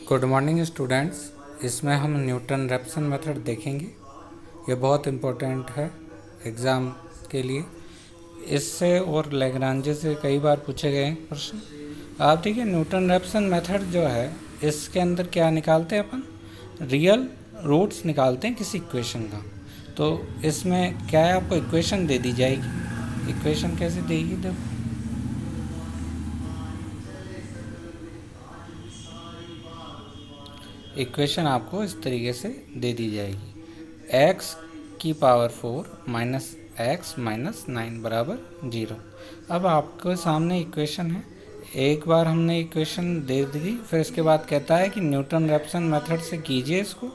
Good morning students. इसमें हम Newton Raphson method देखेंगे। ये बहुत इम्पोर्टेंट है एग्ज़ाम के लिए। इससे और लैग्रांज से कई बार पूछे गए हैं प्रश्न। आप देखिए न्यूटन रैप्सन मेथड जो है इसके अंदर क्या निकालते हैं अपन, रियल रूट्स निकालते हैं किसी इक्वेशन का। तो इसमें क्या है, आपको इक्वेशन दे दी जाएगी। इक्वेशन कैसे देगी, देखो इक्वेशन आपको इस तरीके से दे दी जाएगी। x की पावर 4 माइनस एक्स माइनस 9 बराबर 0। अब आपके सामने इक्वेशन है। एक बार हमने इक्वेशन दे दी, फिर इसके बाद कहता है कि न्यूटन रैप्सन मेथड से कीजिए इसको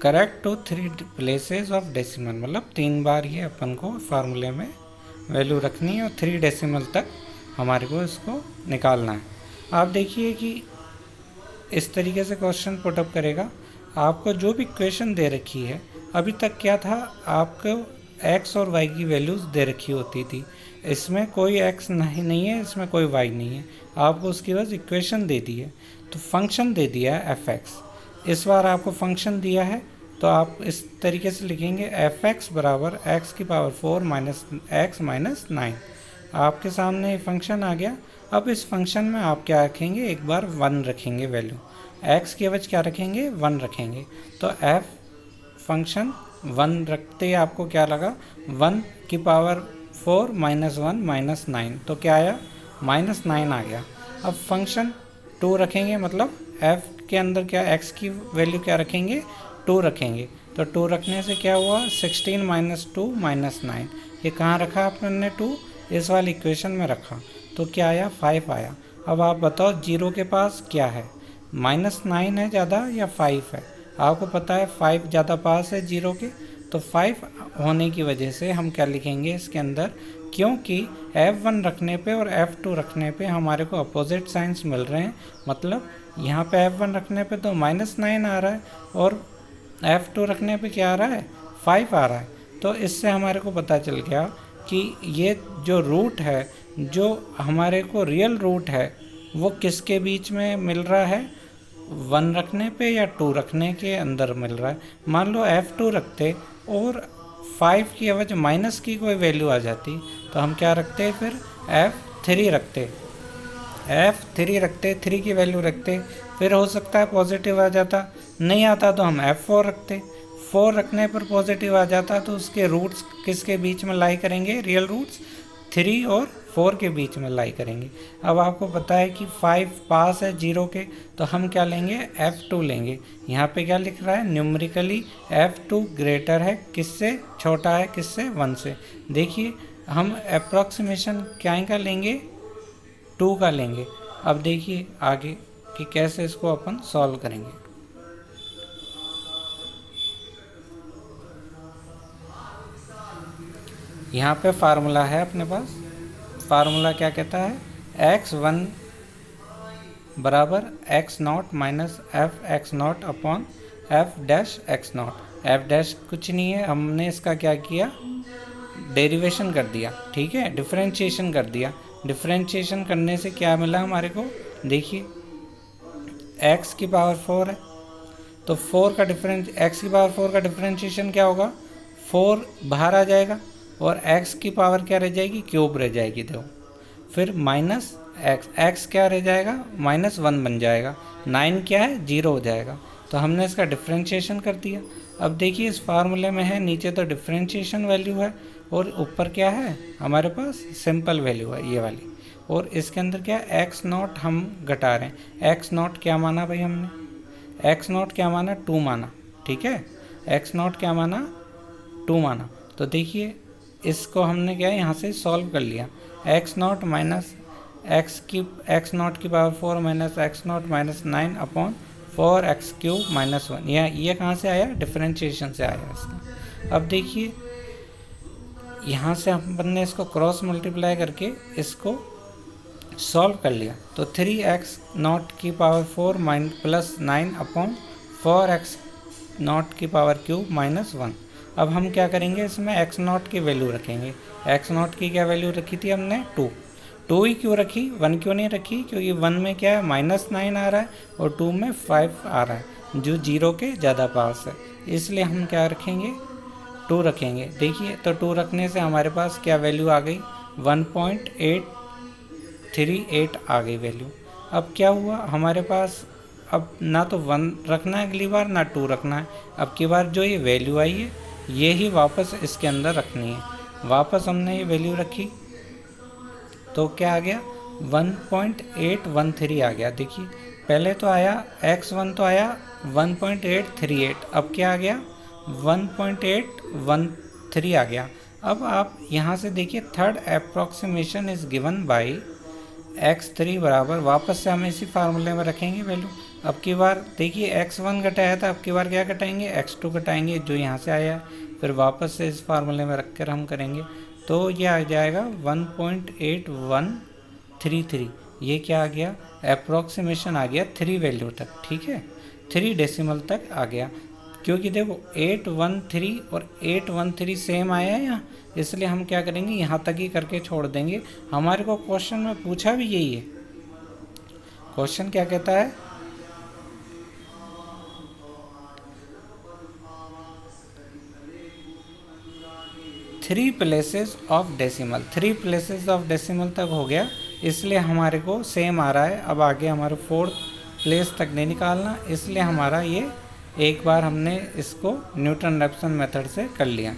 correct to 3 places of decimal, मतलब 3 बार ये अपन को फार्मूले में वैल्यू रखनी है और 3 डेसिमल तक हमारे को इसको निकालना है। आप देखिए कि इस तरीके से क्वेश्चन पुटअप करेगा। आपको जो भी इक्वेशन दे रखी है, अभी तक क्या था, आपको x और y की वैल्यूज़ दे रखी होती थी। इसमें कोई x नहीं है, इसमें कोई y नहीं है। आपको उसकी बस इक्वेशन दे दी है, तो फंक्शन दे दिया है f(x). इस बार आपको फंक्शन दिया है तो आप इस तरीके से लिखेंगे f(x) बराबर x की पावर 4 माइनस एक्स माइनस 9। आपके सामने फंक्शन आ गया। अब इस फंक्शन में आप क्या रखेंगे, एक बार 1 रखेंगे वैल्यू, x के एवज क्या रखेंगे, 1 रखेंगे। तो f फंक्शन 1 रखते ही आपको क्या लगा, 1 की पावर 4 माइनस 1 माइनस 9, तो क्या आया, माइनस 9 आ गया। अब फंक्शन 2 रखेंगे, मतलब f के अंदर क्या, x की वैल्यू क्या रखेंगे, 2 रखेंगे। तो 2 रखने से क्या हुआ, 16 माइनस 2 माइनस 9। ये कहाँ रखा आपने, 2 इस वाली इक्वेशन में रखा, तो क्या आया, 5 आया। अब आप बताओ जीरो के पास क्या है, माइनस 9 है ज़्यादा या 5 है। आपको पता है 5 ज़्यादा पास है जीरो के, तो 5 होने की वजह से हम क्या लिखेंगे इसके अंदर, क्योंकि f1 रखने पे और f2 रखने पे हमारे को अपोजिट साइंस मिल रहे हैं। मतलब यहाँ पे f1 रखने पे तो माइनस 9 आ रहा है और f2 रखने पे क्या आ रहा है, 5 आ रहा है। तो इससे हमारे को पता चल गया कि ये जो रूट है, जो हमारे को रियल रूट है, वो किसके बीच में मिल रहा है, 1 रखने पे या 2 रखने के अंदर मिल रहा है। मान लो f2 रखते और 5 की एवज माइनस की कोई वैल्यू आ जाती, तो हम क्या रखते, फिर f3 रखते, f3 रखते, 3 की वैल्यू रखते। फिर हो सकता है पॉजिटिव आ जाता, नहीं आता तो हम f4 रखते। 4 रखने पर पॉजिटिव आ जाता तो उसके रूट्स किसके बीच में लाई करेंगे, रियल रूट्स 3 और 4 के बीच में लाई करेंगे। अब आपको पता है कि 5 पास है जीरो के, तो हम क्या लेंगे, f2 लेंगे। यहाँ पे क्या लिख रहा है, न्यूमेरिकली f2 ग्रेटर है किससे, छोटा है किससे, 1 से। देखिए हम अप्रॉक्सीमेशन क्या का लेंगे, 2 का लेंगे। अब देखिए आगे कि कैसे इसको अपन सॉल्व करेंगे। यहाँ पे फार्मूला है अपने पास। फार्मूला क्या कहता है, x1 बराबर x0 minus F x not upon F dash x not. F dash कुछ नहीं है, हमने इसका क्या किया, डेरिवेशन कर दिया, ठीक है, डिफरेंशिएशन कर दिया। डिफरेंशिएशन करने से क्या मिला हमारे को, देखिए x की पावर 4 है, तो 4 का डिफरेंस, x की पावर 4 का डिफरेंशिएशन क्या होगा, 4 बाहर आ जाएगा और x की पावर क्या रह जाएगी, क्यूब रह जाएगी। देखो फिर माइनस x क्या रह जाएगा, -1 बन जाएगा। 9 क्या है, 0 हो जाएगा। तो हमने इसका डिफरेंशिएशन कर दिया। अब देखिए इस फार्मूले में है, नीचे तो डिफरेंशिएशन वैल्यू है और ऊपर क्या है हमारे पास, सिंपल वैल्यू है ये वाली। और इसके अंदर क्या है, x0 हम घटा रहे हैं। x0 क्या माना भाई हमने, x0 क्या माना, 2 माना, ठीक है। x0 क्या माना, 2 माना। तो देखिए इसको हमने क्या है यहाँ से सॉल्व कर लिया। x0 माइनस x0 की power 4 minus x0 minus 9 upon 4x cube minus 1। ये कहाँ से आया, डिफरेंशिएशन से आया इसका। अब देखिए यहाँ से अपन ने इसको क्रॉस मल्टीप्लाई करके इसको सॉल्व कर लिया, तो 3x0 की पावर 4 प्लस 9 अपॉन 4x0 की पावर क्यूब माइनस 1। अब हम क्या करेंगे, इसमें x0 की वैल्यू रखेंगे। x0 की क्या वैल्यू रखी थी हमने, 2। 2 ही क्यों रखी, 1 क्यों नहीं रखी, क्योंकि 1 में क्या है -9 आ रहा है और 2 में 5 आ रहा है जो 0 के ज़्यादा पास है, इसलिए हम क्या रखेंगे 2 रखेंगे। देखिए तो 2 रखने से हमारे पास क्या वैल्यू आ गई 1.838 आ गई वैल्यू। अब क्या हुआ हमारे पास, अब ना तो 1 रखना है अगली बार ना 2 रखना है, अब की बार जो ये वैल्यू आई है ये ही वापस इसके अंदर रखनी है। वापस हमने ये वैल्यू रखी तो क्या आ गया 1.813 आ गया। देखिए पहले तो आया x1 तो आया 1.838, अब क्या आ गया 1.813 आ गया। अब आप यहाँ से देखिए third approximation is given by x3 बराबर, वापस से हम इसी फार्मूले में रखेंगे वैल्यू। अब की बार देखिए x1 घटाया था, अब की बार क्या घटाएंगे x2 घटाएंगे जो यहाँ से आया, फिर वापस से इस फार्मूले में रख कर हम करेंगे तो ये आ जाएगा 1.8133। ये क्या आ गया अप्रॉक्सीमेशन आ गया 3 वैल्यू तक, ठीक है 3 डेसिमल तक आ गया, क्योंकि देखो 813 और 813 सेम आया है यहाँ, इसलिए हम क्या करेंगे यहाँ तक ही करके छोड़ देंगे। हमारे को क्वेश्चन में पूछा भी यही है। क्वेश्चन क्या कहता है 3 places of decimal, 3 places of decimal तक हो गया, इसलिए हमारे को सेम आ रहा है। अब आगे हमारे 4th प्लेस तक नहीं निकालना, इसलिए हमारा ये एक बार हमने इसको न्यूटन रैप्सन मेथड से कर लिया।